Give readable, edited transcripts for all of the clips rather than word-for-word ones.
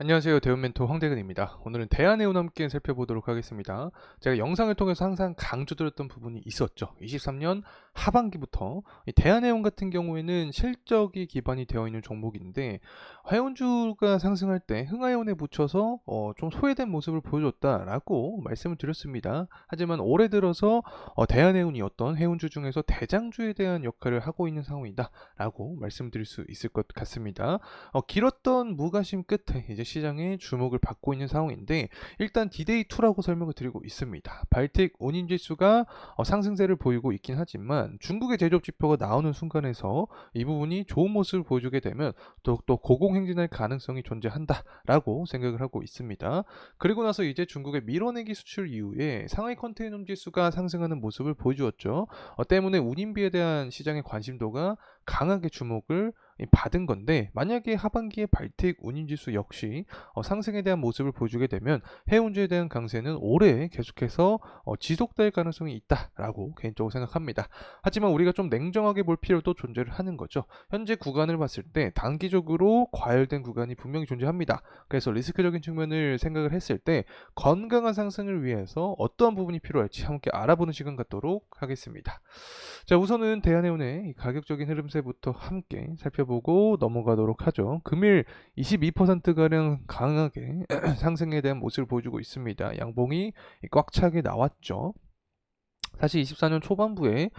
안녕하세요. 대운 멘토 황대근입니다. 오늘은 대한해운 함께 살펴보도록 하겠습니다. 제가 영상을 통해서 항상 강조드렸던 부분이 있었죠. 23년 하반기부터 이 대한해운 같은 경우에는 실적이 기반이 되어 있는 종목인데 해운주가 상승할 때 흥하해운에 붙여서 좀 소외된 모습을 보여줬다라고 말씀을 드렸습니다. 하지만 올해 들어서 대한해운이 어떤 해운주 중에서 대장주에 대한 역할을 하고 있는 상황이다라고 말씀드릴 수 있을 것 같습니다. 길었던 무관심 끝에 이제 시장에 주목을 받고 있는 상황인데 일단 디데이2라고 설명을 드리고 있습니다. 발틱 운임지수가 상승세를 보이고 있긴 하지만 중국의 제조업 지표가 나오는 순간에서 이 부분이 좋은 모습을 보여주게 되면 더욱더 고공행진할 가능성이 존재한다라고 생각을 하고 있습니다. 그리고 나서 이제 중국의 밀어내기 수출 이후에 상하이 컨테이너 지수가 상승하는 모습을 보여주었죠. 때문에 운임비에 대한 시장의 관심도가 강하게 주목을 받은 건데 만약에 하반기에 발틱 운임지수 역시 상승에 대한 모습을 보여주게 되면 해운주에 대한 강세는 올해 계속해서 지속될 가능성이 있다라고 개인적으로 생각합니다. 하지만 우리가 좀 냉정하게 볼 필요도 존재를 하는 거죠. 현재 구간을 봤을 때 단기적으로 과열된 구간이 분명히 존재합니다. 그래서 리스크적인 측면을 생각을 했을 때 건강한 상승을 위해서 어떠한 부분이 필요할지 함께 알아보는 시간 갖도록 하겠습니다. 자, 우선은 대한해운의 이 가격적인 흐름세부터 함께 살펴보고 넘어가도록 하죠. 금일 22%가량 강하게 상승에 대한 모습을 보여주고 있습니다. 양봉이 꽉 차게 나왔죠. 사실 24년 초반부에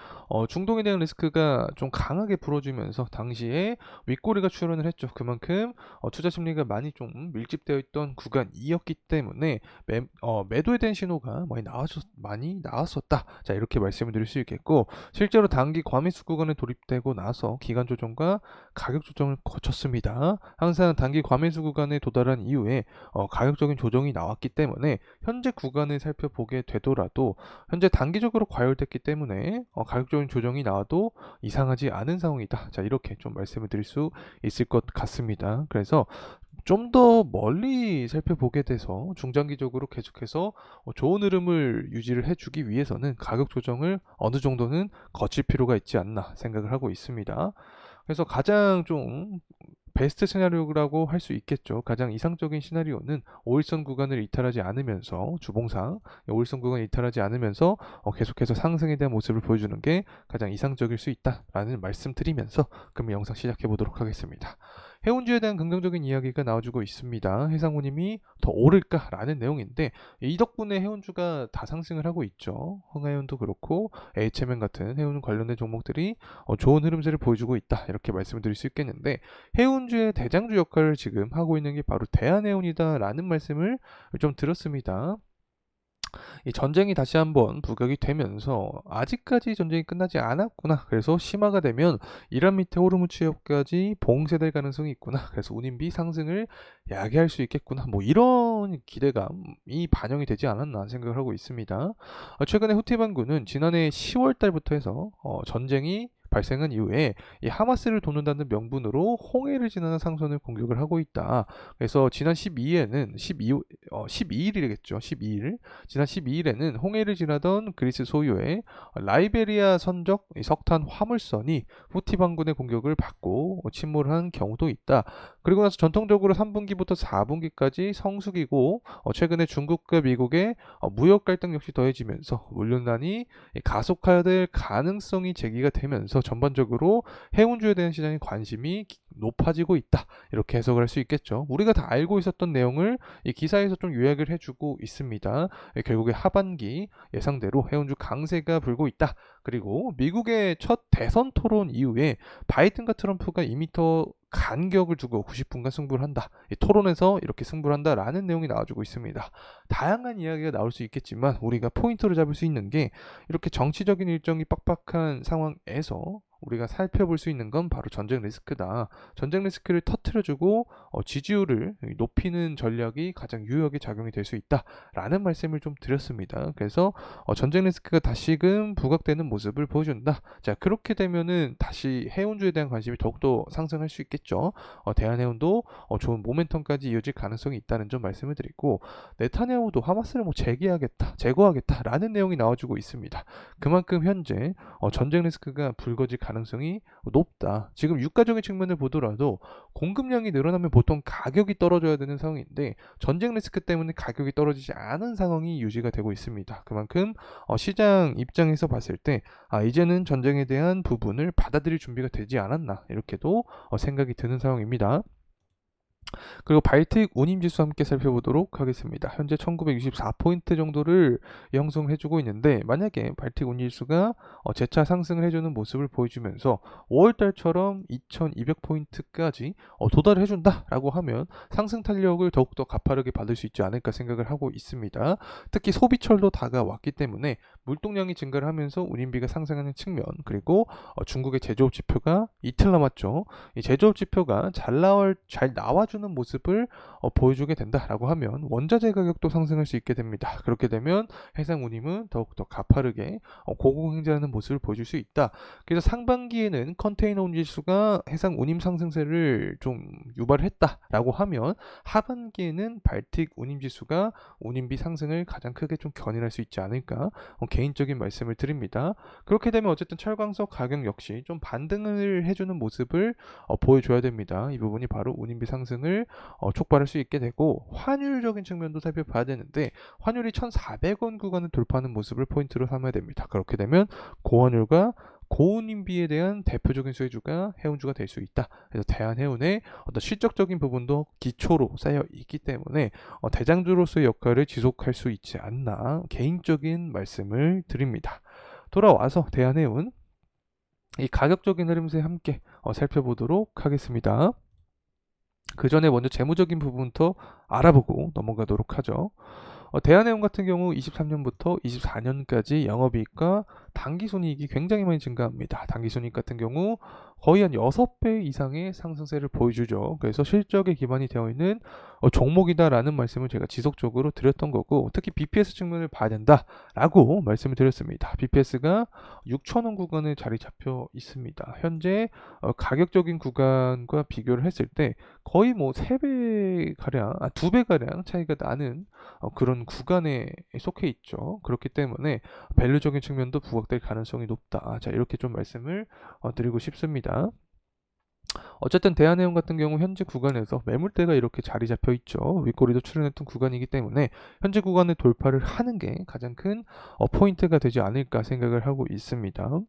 중동에 대한 리스크가 좀 강하게 불어지면서 당시에 윗꼬리가 출현을 했죠. 그만큼 투자 심리가 많이 좀 밀집되어 있던 구간이었기 때문에 매도에 대한 신호가 많이 나왔었다. 자, 이렇게 말씀을 드릴 수 있겠고 실제로 단기 과매수 구간에 돌입되고 나서 기간 조정과 가격 조정을 거쳤습니다. 항상 단기 과매수 구간에 도달한 이후에 가격적인 조정이 나왔기 때문에 현재 구간을 살펴보게 되더라도 현재 단기적으로 과열됐기 때문에 가격적인 조정이 나와도 이상하지 않은 상황이다. 자, 이렇게 좀 말씀을 드릴 수 있을 것 같습니다. 그래서 좀 더 멀리 살펴보게 돼서 중장기적으로 계속해서 좋은 흐름을 유지를 해주기 위해서는 가격 조정을 어느 정도는 거칠 필요가 있지 않나 생각을 하고 있습니다. 그래서 가장 좀 베스트 시나리오라고 할 수 있겠죠. 가장 이상적인 시나리오는 5일선 구간을 이탈하지 않으면서 주봉상 5일선 구간을 이탈하지 않으면서 계속해서 상승에 대한 모습을 보여주는 게 가장 이상적일 수 있다라는 말씀드리면서 그럼 영상 시작해 보도록 하겠습니다. 해운주에 대한 긍정적인 이야기가 나와주고 있습니다. 해상운임이 더 오를까라는 내용인데 이 덕분에 해운주가 다 상승을 하고 있죠. 흥하해운도 그렇고 HMN 같은 해운 관련된 종목들이 좋은 흐름세를 보여주고 있다 이렇게 말씀을 드릴 수 있겠는데 해운주의 대장주 역할을 지금 하고 있는 게 바로 대한해운이다라는 말씀을 좀 들었습니다. 이 전쟁이 다시 한번 부각이 되면서 아직까지 전쟁이 끝나지 않았구나. 그래서 심화가 되면 이란 밑에 호르무즈 해협까지 봉쇄될 가능성이 있구나. 그래서 운임비 상승을 야기할 수 있겠구나. 뭐 이런 기대감이 반영이 되지 않았나 생각을 하고 있습니다. 최근에 후티 반군은 지난해 10월 달부터 해서 전쟁이 발생한 이후에 이 하마스를 돕는다는 명분으로 홍해를 지나는 상선을 공격을 하고 있다. 그래서 지난 12일이겠죠. 12일. 지난 12일에는 홍해를 지나던 그리스 소유의 라이베리아 선적 석탄 화물선이 후티 반군의 공격을 받고 침몰한 경우도 있다. 그리고 나서 전통적으로 3분기부터 4분기까지 성수기고 최근에 중국과 미국의 무역 갈등 역시 더해지면서 물류난이 가속화될 가능성이 제기가 되면서 전반적으로 해운주에 대한 시장의 관심이 높아지고 있다. 이렇게 해석을 할 수 있겠죠. 우리가 다 알고 있었던 내용을 이 기사에서 좀 요약을 해주고 있습니다. 결국에 하반기 예상대로 해운주 강세가 불고 있다. 그리고 미국의 첫 대선 토론 이후에 바이든과 트럼프가 2m 간격을 두고 90분간 승부를 한다. 이 토론에서 이렇게 승부를 한다라는 내용이 나와주고 있습니다. 다양한 이야기가 나올 수 있겠지만 우리가 포인트를 잡을 수 있는 게 이렇게 정치적인 일정이 빡빡한 상황에서 우리가 살펴볼 수 있는 건 바로 전쟁 리스크다. 전쟁 리스크를 터트려주고 지지율을 높이는 전략이 가장 유효하게 작용이 될 수 있다라는 말씀을 좀 드렸습니다. 그래서 전쟁 리스크가 다시금 부각되는 모습을 보여준다. 자, 그렇게 되면은 다시 해운주에 대한 관심이 더욱더 상승할 수 있겠죠. 대한해운도 좋은 모멘텀까지 이어질 가능성이 있다는 점 말씀을 드리고 네타냐후도 하마스를 제거하겠다라는 내용이 나와주고 있습니다. 그만큼 현재 전쟁 리스크가 불거질 가능성이 높다. 지금 유가적인 측면을 보더라도 공급량이 늘어나면 보통 가격이 떨어져야 되는 상황인데 전쟁 리스크 때문에 가격이 떨어지지 않은 상황이 유지가 되고 있습니다. 그만큼 시장 입장에서 봤을 때 이제는 전쟁에 대한 부분을 받아들일 준비가 되지 않았나 이렇게도 생각이 드는 상황입니다. 그리고 발틱 운임지수 함께 살펴보도록 하겠습니다. 현재 1964포인트 정도를 형성해주고 있는데 만약에 발틱 운임지수가 재차 상승을 해주는 모습을 보여주면서 5월달처럼 2200포인트까지 도달을 해준다라고 하면 상승 탄력을 더욱더 가파르게 받을 수 있지 않을까 생각을 하고 있습니다. 특히 소비철도 다가왔기 때문에 물동량이 증가를 하면서 운임비가 상승하는 측면 그리고 중국의 제조업 지표가 이틀 남았죠. 이 제조업 지표가 잘 나와주는 모습을 보여주게 된다라고 하면 원자재 가격도 상승할 수 있게 됩니다. 그렇게 되면 해상운임은 더욱더 가파르게 고공행진하는 모습을 보여줄 수 있다. 그래서 상반기에는 컨테이너 운지수가 해상운임 상승세를 좀 유발했다라고 하면 하반기에는 발틱 운임지수가 운임비 상승을 가장 크게 좀 견인할 수 있지 않을까 개인적인 말씀을 드립니다. 그렇게 되면 어쨌든 철광석 가격 역시 좀 반등을 해주는 모습을 보여줘야 됩니다. 이 부분이 바로 운임비 상승을 촉발할 수 있게 되고 환율적인 측면도 살펴봐야 되는데 환율이 1,400원 구간을 돌파하는 모습을 포인트로 삼아야 됩니다. 그렇게 되면 고환율과 고운임비에 대한 대표적인 수혜주가 해운주가 될 수 있다. 그래서 대한해운의 어떤 실적적인 부분도 기초로 쌓여 있기 때문에 대장주로서의 역할을 지속할 수 있지 않나 개인적인 말씀을 드립니다. 돌아와서 대한해운 이 가격적인 흐름세 함께 살펴보도록 하겠습니다. 그 전에 먼저 재무적인 부분부터 알아보고 넘어가도록 하죠. 대한해운 같은 경우 23년부터 24년까지 영업이익과 당기순이익이 굉장히 많이 증가합니다. 당기순이익 같은 경우 거의 한 6배 이상의 상승세를 보여주죠. 그래서 실적에 기반이 되어 있는 종목이다라는 말씀을 제가 지속적으로 드렸던 거고 특히 BPS 측면을 봐야 된다라고 말씀을 드렸습니다. BPS가 6,000원 구간에 자리 잡혀 있습니다. 현재 가격적인 구간과 비교를 했을 때 거의 뭐 3배가량, 2배가량 차이가 나는 그런 구간에 속해 있죠. 그렇기 때문에 밸류적인 측면도 부각될 가능성이 높다. 자, 이렇게 좀 말씀을 드리고 싶습니다. 어쨌든 대한해운 같은 경우 현재 구간에서 매물대가 이렇게 자리 잡혀 있죠. 윗꼬리도 출현했던 구간이기 때문에 현재 구간을 돌파를 하는 게 가장 큰 포인트가 되지 않을까 생각을 하고 있습니다.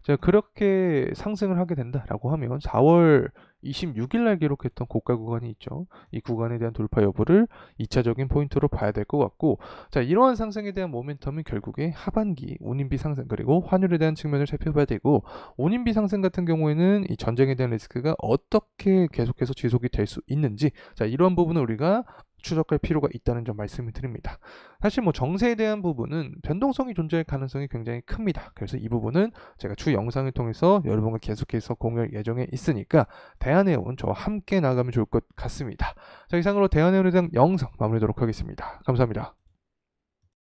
자, 그렇게 상승을 하게 된다라고 하면 4월 26일 날 기록했던 고가 구간이 있죠. 이 구간에 대한 돌파 여부를 2차적인 포인트로 봐야 될 것 같고 자, 이러한 상승에 대한 모멘텀은 결국에 하반기 운임비 상승 그리고 환율에 대한 측면을 살펴봐야 되고 운임비 상승 같은 경우에는 이 전쟁에 대한 리스크가 어떻게 계속해서 지속이 될 수 있는지 자, 이런 부분을 우리가 추적할 필요가 있다는 점 말씀을 드립니다. 사실 뭐 정세에 대한 부분은 변동성이 존재할 가능성이 굉장히 큽니다. 그래서 이 부분은 제가 추 영상을 통해서 여러분과 계속해서 공유할 예정에 있으니까 대한해운 저와 함께 나가면 좋을 것 같습니다. 자, 이상으로 대한해운에 대한 영상 마무리하도록 하겠습니다. 감사합니다.